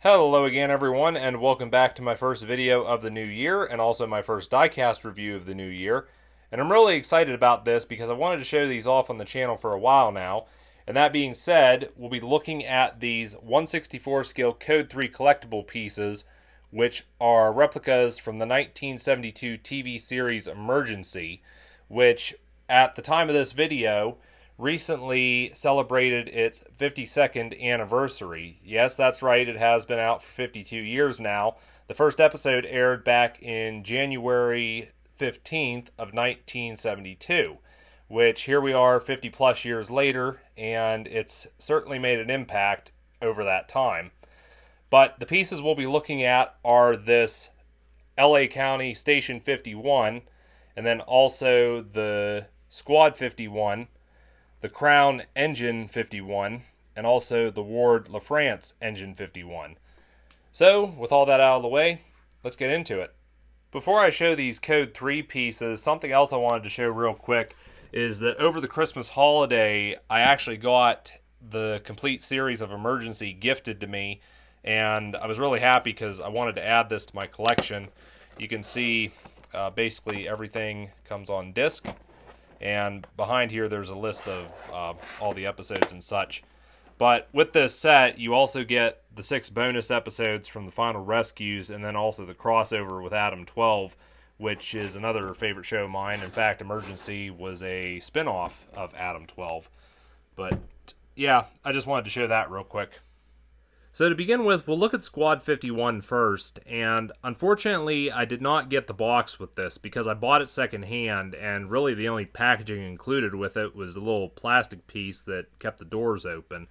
Hello again everyone, and welcome back to my first video of the new year and also my first diecast review of the new year. And I'm really excited about this because I wanted to show these off on the channel for a while now. And that being said, we'll be looking at these 1/64 scale Code 3 collectible pieces, which are replicas from the 1972 TV series Emergency, which at the time of this video recently celebrated its 52nd anniversary. Yes, that's right, it has been out for 52 years now. The first episode aired back in January 15th of 1972, which here we are 50 plus years later, and it's certainly made an impact over that time. But the pieces we'll be looking at are this LA County Station 51, and then also the Squad 51, the Crown Engine 51, and also the Ward Lafrance Engine 51. So, with all that out of the way, let's get into it. Before I show these Code 3 pieces, something else I wanted to show real quick is that over the Christmas holiday, I actually got the complete series of Emergency gifted to me, and I was really happy because I wanted to add this to my collection. You can see basically everything comes on disc. And behind here there's a list of all the episodes and such. But with this set, you also get the 6 bonus episodes from the Final Rescues, and then also the crossover with Adam 12, which is another favorite show of mine. In fact, Emergency was a spin-off of Adam 12. But yeah, I just wanted to show that real quick. So to begin with, we'll look at Squad 51 first, and unfortunately I did not get the box with this because I bought it secondhand, and really the only packaging included with it was a little plastic piece that kept the doors open.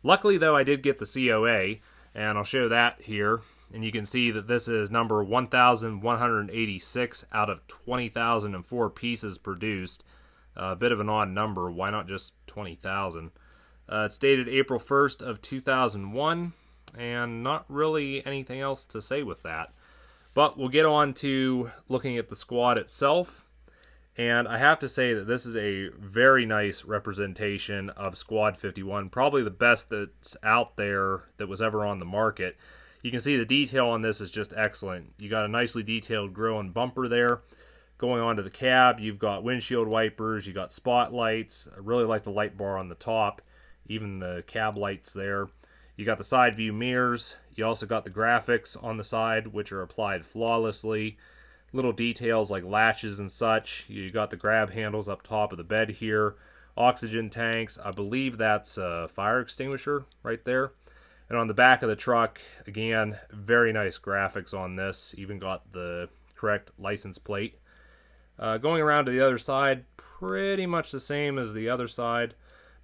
Luckily though, I did get the COA, and I'll show that here, and you can see that this is number 1186 out of 20,004 pieces produced. A bit of an odd number, why not just 20,000? It's dated April 1st of 2001. And not really anything else to say with that. But we'll get on to looking at the squad itself. And I have to say that this is a very nice representation of Squad 51. Probably the best that's out there that was ever on the market. You can see the detail on this is just excellent. You got a nicely detailed grille and bumper there. Going on to the cab, you've got windshield wipers, you got spotlights. I really like the light bar on the top. Even the cab lights there. You got the side view mirrors. You also got the graphics on the side, which are applied flawlessly. Little details like latches and such. You got the grab handles up top of the bed here. Oxygen tanks. I believe that's a fire extinguisher right there. And on the back of the truck, again, very nice graphics on this. Even got the correct license plate. Going around to the other side, pretty much the same as the other side.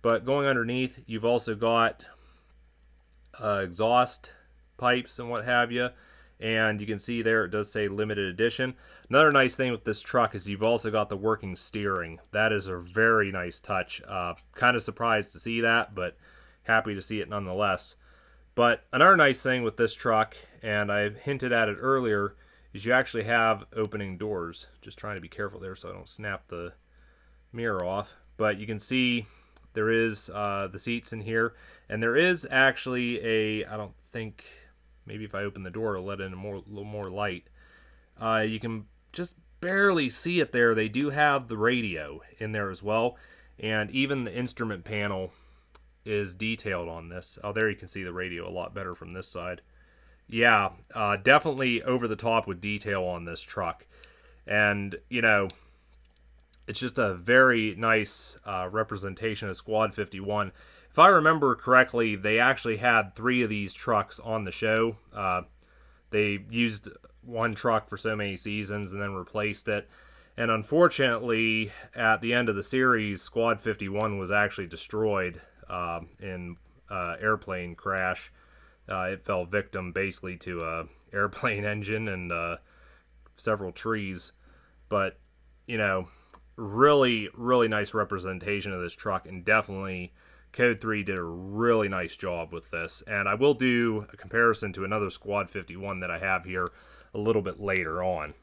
But going underneath, you've also got exhaust pipes and what have you, and you can see there it does say limited edition. Another nice thing with this truck is you've also got the working steering. That is a very nice touch. Kind of surprised to see that, but happy to see it nonetheless. But another nice thing with this truck, and I hinted at it earlier, is you actually have opening doors. Just trying to be careful there so I don't snap the mirror off. But you can see there is the seats in here, and there is actually I don't think, maybe if I open the door it'll let in a little more light. You can just barely see it there. They do have the radio in there as well, and even the instrument panel is detailed on this. Oh, there you can see the radio a lot better from this side. Yeah, definitely over the top with detail on this truck. And, you know, it's just a very nice representation of Squad 51. If I remember correctly, they actually had 3 of these trucks on the show. They used one truck for so many seasons and then replaced it. And unfortunately, at the end of the series, Squad 51 was actually destroyed in an airplane crash. It fell victim basically to a airplane engine and several trees. But, you know, really nice representation of this truck, and definitely Code 3 did a really nice job with this. And I will do a comparison to another Squad 51 that I have here a little bit later on.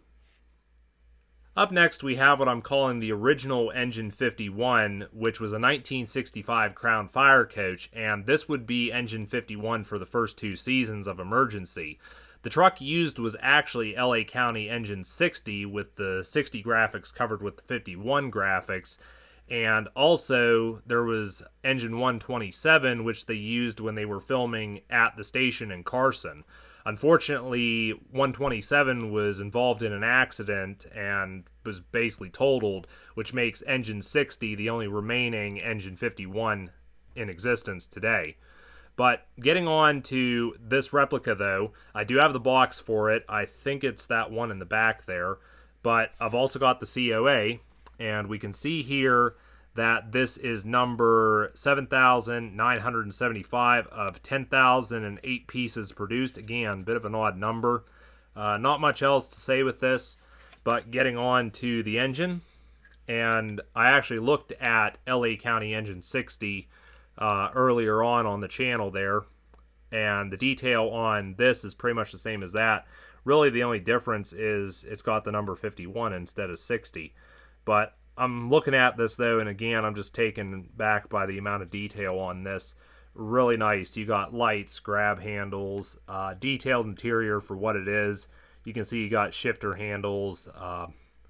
Up next, we have what I'm calling the original Engine 51, which was a 1965 Crown Fire Coach, and this would be Engine 51 for the first 2 seasons of Emergency. The truck used was actually LA County Engine 60, with the 60 graphics covered with the 51 graphics, and also there was Engine 127, which they used when they were filming at the station in Carson. Unfortunately, 127 was involved in an accident and was basically totaled, which makes Engine 60 the only remaining Engine 51 in existence today. But getting on to this replica, though, I do have the box for it. I think it's that one in the back there. But I've also got the COA, and we can see here that this is number 7,975 of 10,008 pieces produced. Again, bit of an odd number. Not much else to say with this, but getting on to the engine. And I actually looked at LA County Engine 60 earlier on the channel there, and the detail on this is pretty much the same as that. Really, the only difference is it's got the number 51 instead of 60. But I'm looking at this, though, and again, I'm just taken back by the amount of detail on this. Really nice. You got lights, grab handles, detailed interior for what it is. You can see you got shifter handles.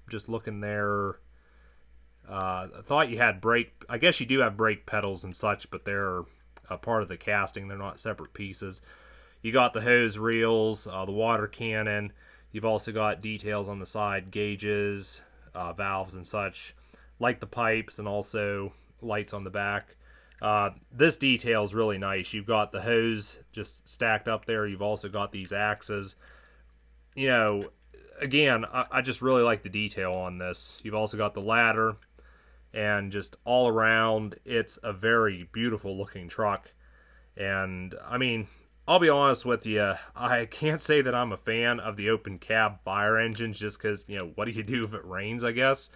Just looking there. I thought you had brake. I guess you do have brake pedals and such, but they're a part of the casting. They're not separate pieces. You got the hose reels, the water cannon. You've also got details on the side, gauges, valves and such, like the pipes, and also lights on the back. This detail is really nice. You've got the hose just stacked up there. You've also got these axes. You know, again, I just really like the detail on this. You've also got the ladder, and just all around, it's a very beautiful looking truck. And I mean, I'll be honest with you, I can't say that I'm a fan of the open cab fire engines, just because, you know, what do you do if it rains, I guess.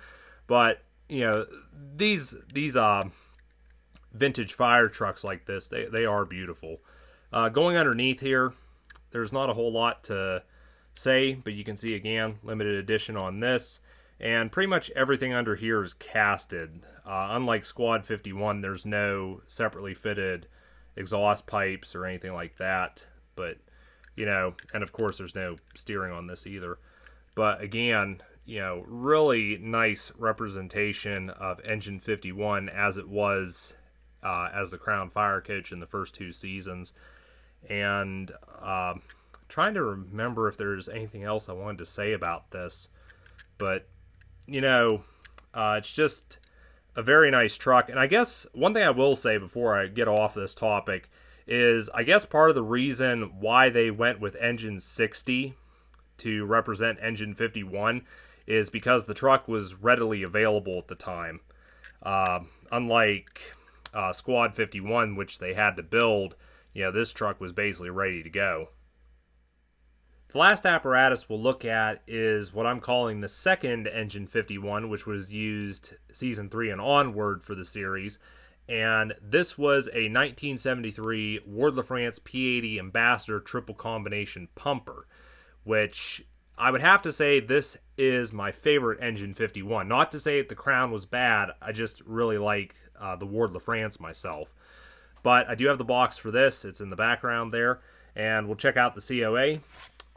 But, you know, these vintage fire trucks like this, they are beautiful. Going underneath here, there's not a whole lot to say, but you can see, again, limited edition on this. And pretty much everything under here is casted. Unlike Squad 51, there's no separately fitted exhaust pipes or anything like that. But, you know, and of course there's no steering on this either. But again, you know, really nice representation of Engine 51 as it was as the Crown Fire Coach in the first 2 seasons. And trying to remember if there's anything else I wanted to say about this. But, you know, it's just a very nice truck. And I guess one thing I will say before I get off this topic is, I guess part of the reason why they went with Engine 60 to represent Engine 51 is because the truck was readily available at the time. Unlike Squad 51, which they had to build, you know, this truck was basically ready to go. The last apparatus we'll look at is what I'm calling the second Engine 51, which was used Season 3 and onward for the series. And this was a 1973 Ward Lafrance P80 Ambassador triple combination pumper, which I would have to say this is my favorite Engine 51. Not to say that the Crown was bad, I just really like the Ward Lafrance myself. But I do have the box for this. It's in the background there. And we'll check out the COA,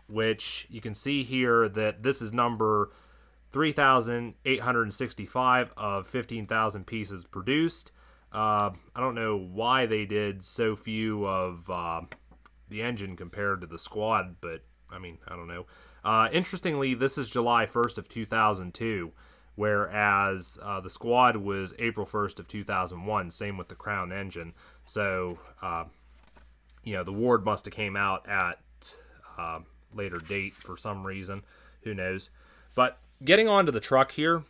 which you can see here that this is number 3,865 of 15,000 pieces produced. I don't know why they did so few of the engine compared to the Squad, but I mean, I don't know. Interestingly, this is July 1st of 2002, whereas the Squad was April 1st of 2001, same with the Crown engine. So, you know, the Ward must have came out at later date for some reason. Who knows? But getting onto the truck here,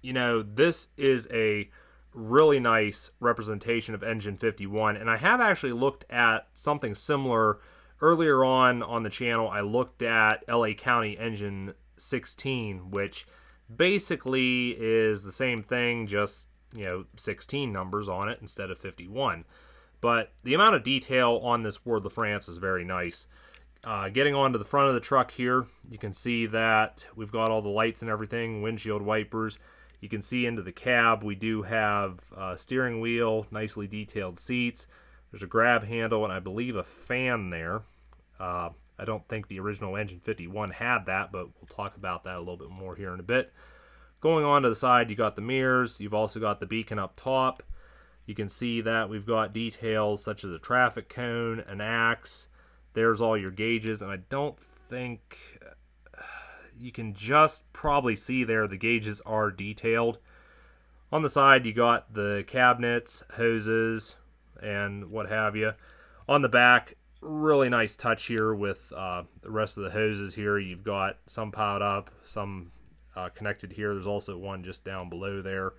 you know, this is a really nice representation of Engine 51, and I have actually looked at something similar earlier on the channel. I looked at LA County Engine 16, which basically is the same thing, just, you know, 16 numbers on it instead of 51. But the amount of detail on this Ward Lafrance is very nice. Getting onto the front of the truck here, you can see that we've got all the lights and everything, windshield wipers. You can see into the cab. We do have a steering wheel, nicely detailed seats. There's a grab handle and I believe a fan there. I don't think the original Engine 51 had that, but we'll talk about that a little bit more here in a bit. Going on to the side, you got the mirrors. You've also got the beacon up top. You can see that we've got details such as a traffic cone, an axe. There's all your gauges, and I don't think you can just probably see there the gauges are detailed. On the side, you got the cabinets, hoses, and what have you. On the back, really nice touch here with the rest of the hoses here. You've got some piled up, some connected here. There's also one just down below there.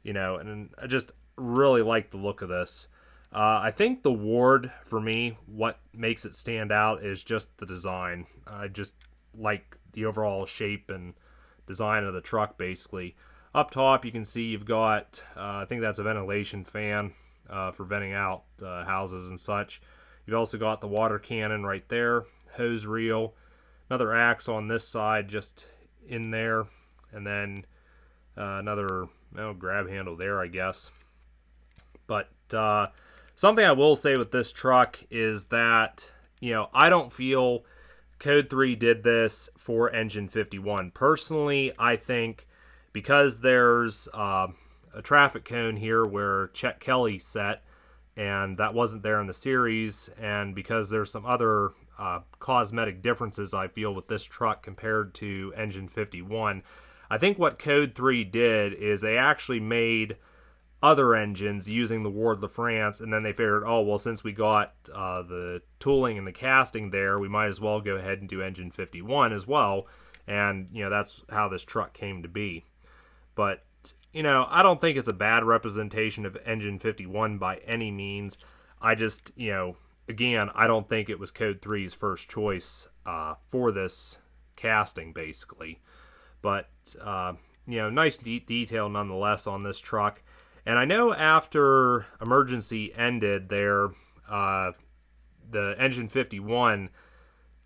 And I just really like the look of this. I think the Ward, for me, what makes it stand out is just the design. I just like the overall shape and design of the truck, basically. Up top, you can see you've got, I think that's a ventilation fan for venting out houses and such. You've also got the water cannon right there, hose reel, another axe on this side just in there, and then another grab handle there, I guess. But something I will say with this truck is that, I don't feel Code 3 did this for Engine 51. Personally, I think because there's a traffic cone here where Chet Kelly set, and that wasn't there in the series, and because there's some other cosmetic differences I feel with this truck compared to Engine 51, I think what Code 3 did is they actually made other engines using the Ward Lafrance, and then they figured, oh, well, since we got the tooling and the casting there, we might as well go ahead and do Engine 51 as well, and, that's how this truck came to be. But, I don't think it's a bad representation of Engine 51 by any means. I just, again, I don't think it was Code 3's first choice for this casting, basically. But, nice detail nonetheless on this truck. And I know after Emergency ended there, the Engine 51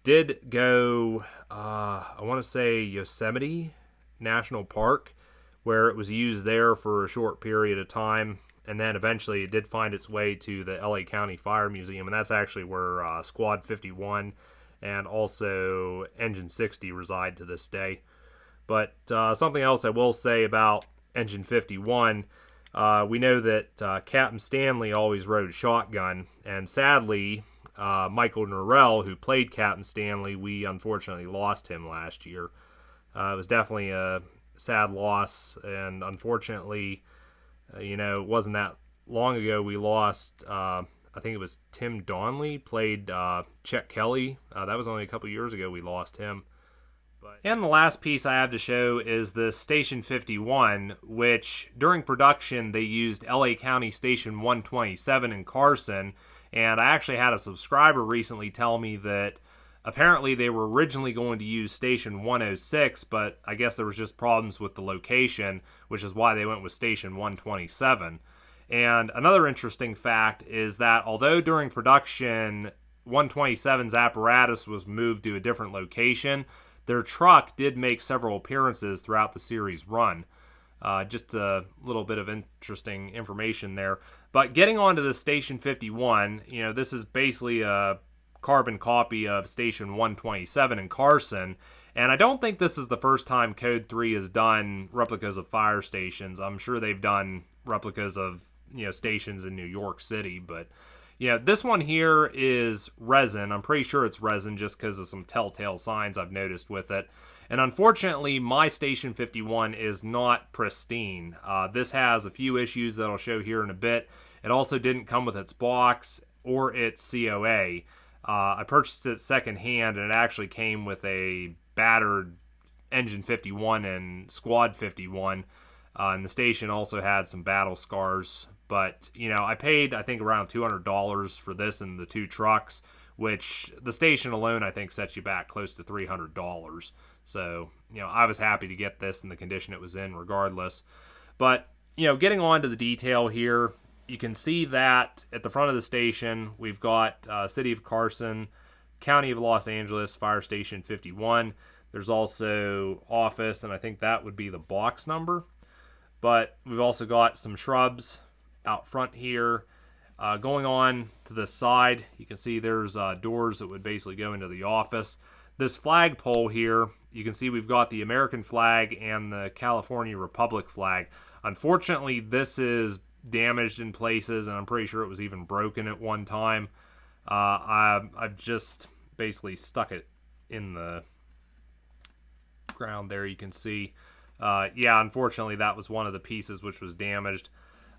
did go, I want to say Yosemite National Park, where it was used there for a short period of time. And then eventually it did find its way to the LA County Fire Museum. And that's actually where Squad 51 and also Engine 60 reside to this day. But something else I will say about Engine 51, we know that Captain Stanley always rode shotgun, and sadly, Michael Norrell, who played Captain Stanley, we unfortunately lost him last year. It was definitely a sad loss, and unfortunately, it wasn't that long ago we lost, I think it was Tim Donnelly, played Chet Kelly. That was only a couple years ago we lost him. And the last piece I have to show is the Station 51, which during production they used LA County Station 127 in Carson, and I actually had a subscriber recently tell me that apparently they were originally going to use Station 106, but I guess there was just problems with the location, which is why they went with Station 127. And another interesting fact is that although during production 127's apparatus was moved to a different location, their truck did make several appearances throughout the series run. Just a little bit of interesting information there. But getting onto the Station 51, this is basically a carbon copy of Station 127 in Carson. And I don't think this is the first time Code 3 has done replicas of fire stations. I'm sure they've done replicas of, stations in New York City, but this one here is resin. I'm pretty sure it's resin just because of some telltale signs I've noticed with it. And unfortunately, my Station 51 is not pristine. This has a few issues that I'll show here in a bit. It also didn't come with its box or its COA. I purchased it secondhand, and it actually came with a battered Engine 51 and Squad 51. And the station also had some battle scars. But, I paid, I think, around $200 for this and the two trucks, which the station alone, I think, sets you back close to $300. So, I was happy to get this in the condition it was in regardless. But, getting on to the detail here, you can see that at the front of the station, we've got City of Carson, County of Los Angeles, Fire Station 51. There's also office, and I think that would be the box number. But we've also got some shrubs out front here. Going on to the side, you can see there's doors that would basically go into the office. This flagpole here, you can see we've got the American flag and the California Republic flag. Unfortunately, this is damaged in places, and I'm pretty sure it was even broken at one time. I've just basically stuck it in the ground there, you can see. Yeah, unfortunately, that was one of the pieces which was damaged.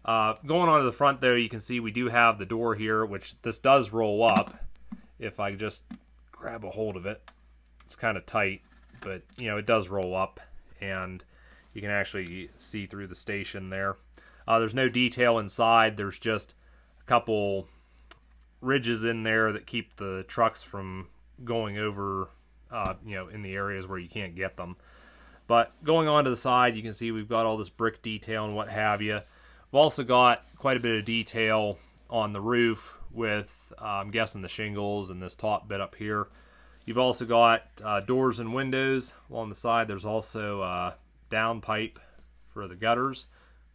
Going on to the front there, you can see we do have the door here, which this does roll up. If I just grab a hold of it, it's kind of tight, but you know, it does roll up, and you can actually see through the station there. There's no detail inside. There's just a couple ridges in there that keep the trucks from going over, you know, in the areas where you can't get them. But going on to the side, you can see we've got all this brick detail and what have you. We've also got quite a bit of detail on the roof with, I'm guessing, the shingles and this top bit up here. You've also got doors and windows along the side. There's also a downpipe for the gutters,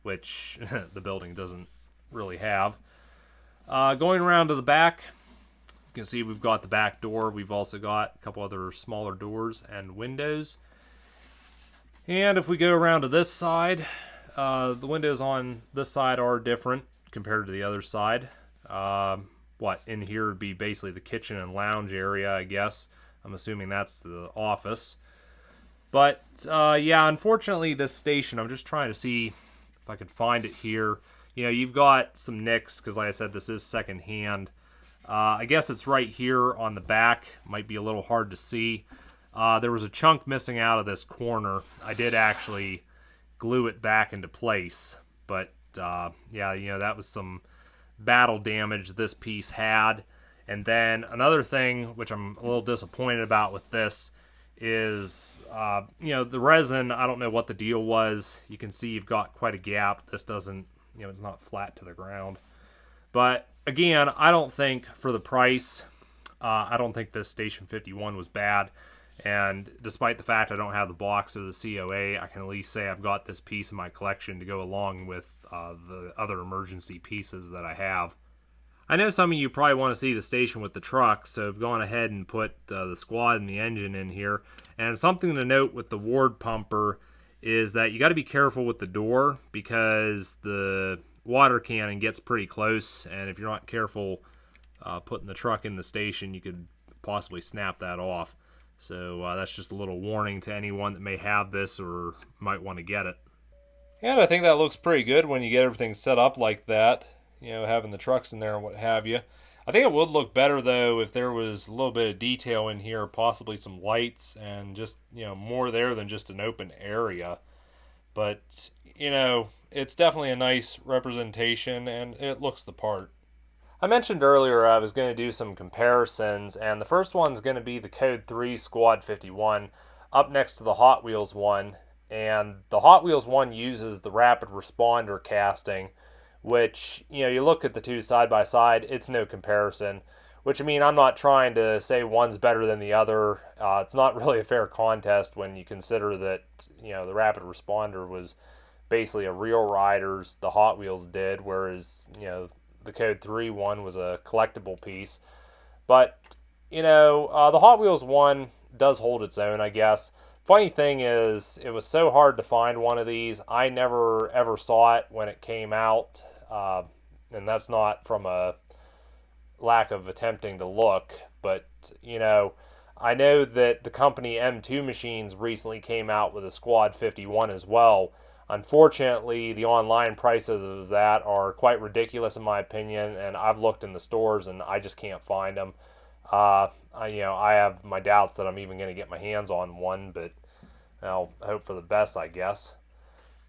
which the building doesn't really have. Going around to the back, you can see we've got the back door. We've also got a couple other smaller doors and windows. And if we go around to this side, the windows on this side are different compared to the other side. What in here would be basically the kitchen and lounge area, I guess. I'm assuming that's the office. But yeah, unfortunately, this station, I'm just trying to see if I could find it here. You know, you've got some nicks, because like I said, this is secondhand. I guess it's right here on the back. Might be a little hard to see. There was a chunk missing out of this corner. I did actually glue it back into place. But, yeah, you know, that was some battle damage this piece had. And then another thing, which I'm a little disappointed about with this, is, you know, the resin, I don't know what the deal was. You can see you've got quite a gap. This doesn't, you know, it's not flat to the ground. But, again, I don't think for the price, I don't think this Station 51 was bad. And despite the fact I don't have the box or the COA, I can at least say I've got this piece in my collection to go along with the other emergency pieces that I have. I know some of you probably want to see the station with the truck, so I've gone ahead and put the squad and the engine in here. And something to note with the Ward pumper is that you got to be careful with the door, because the water cannon gets pretty close, and if you're not careful putting the truck in the station, you could possibly snap that off. So that's just a little warning to anyone that may have this or might want to get it. And I think that looks pretty good when you get everything set up like that, you know, having the trucks in there and what have you. I think it would look better, though, if there was a little bit of detail in here, possibly some lights and just, you know, more there than just an open area. But, you know, it's definitely a nice representation and it looks the part. I mentioned earlier I was going to do some comparisons, and the first one's going to be the Code 3 Squad 51 up next to the Hot Wheels one. And the Hot Wheels one uses the rapid responder casting, which, you know, you look at the two side by side, it's no comparison. Which, I mean, I'm not trying to say one's better than the other. It's not really a fair contest when you consider that, you know, the rapid responder was basically a real rider's, the Hot Wheels did, whereas, you know, the Code 3 one was a collectible piece. But, you know, the Hot Wheels one does hold its own, I guess. Funny thing is, it was so hard to find one of these. I never ever saw it when it came out. And that's not from a lack of attempting to look. But, you know, I know that the company M2 Machines recently came out with a Squad 51 as well. Unfortunately, the online prices of that are quite ridiculous in my opinion, and I've looked in the stores and I just can't find them. I have my doubts that I'm even going to get my hands on one, but I'll hope for the best, I guess.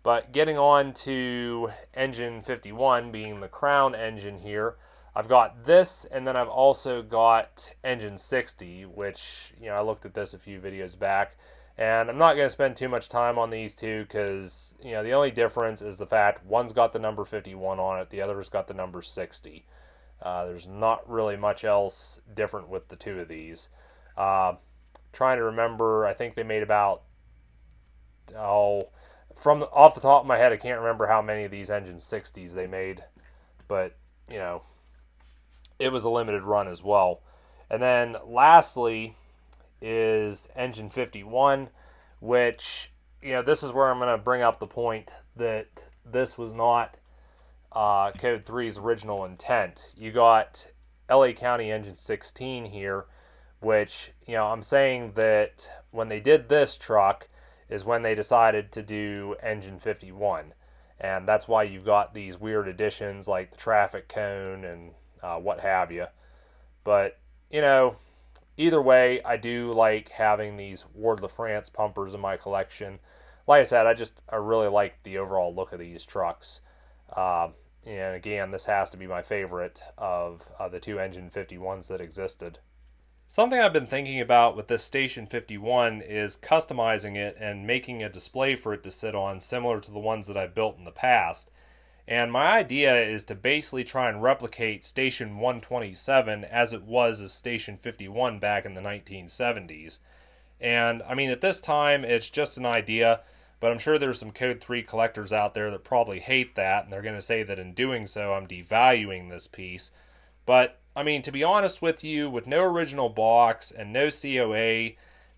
But getting on to engine 51, being the Crown engine here, I've got this, and then I've also got engine 60, which, you know, I looked at this a few videos back. And I'm not going to spend too much time on these two because, you know, the only difference is the fact one's got the number 51 on it, the other's got the number 60. There's not really much else different with the two of these. Trying to remember, I think they made about, from off the top of my head, I can't remember how many of these Engine 60s they made, but you know, it was a limited run as well. And then lastly is Engine 51, which, this is where I'm going to bring up the point that this was not Code 3's original intent. You got LA County Engine 16 here, which, I'm saying that when they did this truck is when they decided to do Engine 51. And that's why you've got these weird additions like the traffic cone and what have you. But, either way, I do like having these Ward Lafrance pumpers in my collection. Like I said, I really like the overall look of these trucks. And again, this has to be my favorite of the two Engine 51s that existed. Something I've been thinking about with this Station 51 is customizing it and making a display for it to sit on similar to the ones that I've built in the past. And my idea is to basically try and replicate Station 127 as it was as Station 51 back in the 1970s. And I mean, at this time, it's just an idea, but I'm sure there's some Code 3 collectors out there that probably hate that, and they're going to say that in doing so, I'm devaluing this piece. But I mean, to be honest with you, with no original box and no COA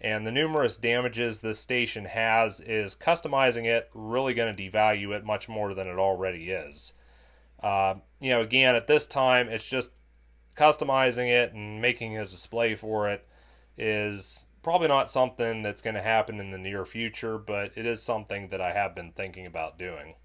and the numerous damages this station has, is customizing it really going to devalue it much more than it already is. Again, at this time, it's just customizing it and making a display for it is probably not something that's going to happen in the near future, but it is something that I have been thinking about doing.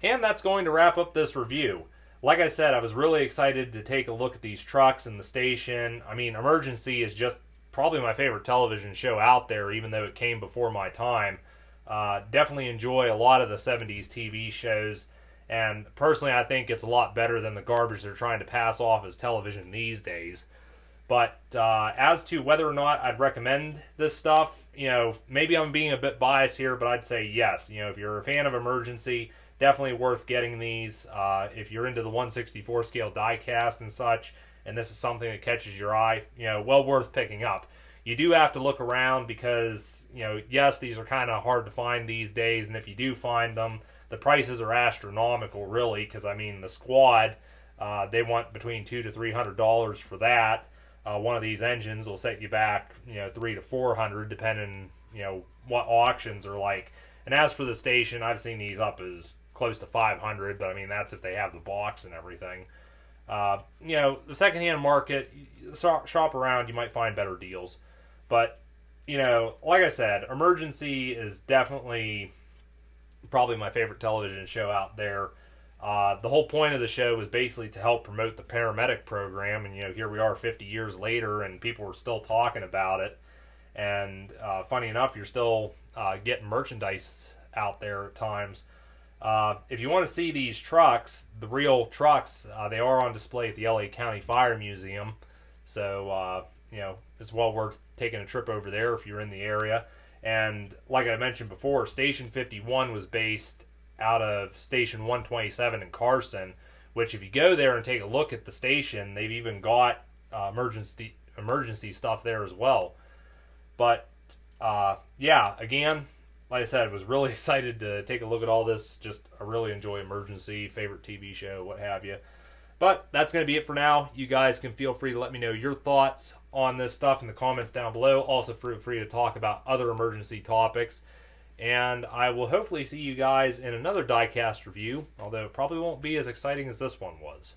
And that's going to wrap up this review. Like I said, I was really excited to take a look at these trucks and the station. I mean, Emergency is just probably my favorite television show out there, even though it came before my time. Definitely enjoy a lot of the 70s TV shows, and personally I think it's a lot better than the garbage they're trying to pass off as television these days. But as to whether or not I'd recommend this stuff, maybe I'm being a bit biased here, but I'd say yes. If you're a fan of Emergency, definitely worth getting these. If you're into the 1/64 scale die cast and such, and this is something that catches your eye, well worth picking up. You do have to look around because, yes, these are kind of hard to find these days, and if you do find them, the prices are astronomical, really, because, I mean, the Squad, they want between $200 to $300 for that. One of these engines will set you back, $300 to $400, depending, what auctions are like. And as for the station, I've seen these up as close to $500, but I mean, that's if they have the box and everything. The secondhand market, shop around, you might find better deals. But, like I said, Emergency is definitely probably my favorite television show out there. The whole point of the show was basically to help promote the paramedic program, and here we are 50 years later, and people are still talking about it. And funny enough, you're still getting merchandise out there at times. If you want to see these trucks, the real trucks, they are on display at the LA County Fire Museum. So, it's well worth taking a trip over there if you're in the area. And like I mentioned before, Station 51 was based out of Station 127 in Carson, which if you go there and take a look at the station, they've even got emergency stuff there as well. But, again, like I said, I was really excited to take a look at all this. I really enjoy Emergency, favorite TV show, what have you. But that's going to be it for now. You guys can feel free to let me know your thoughts on this stuff in the comments down below. Also feel free to talk about other Emergency topics. And I will hopefully see you guys in another diecast review, although it probably won't be as exciting as this one was.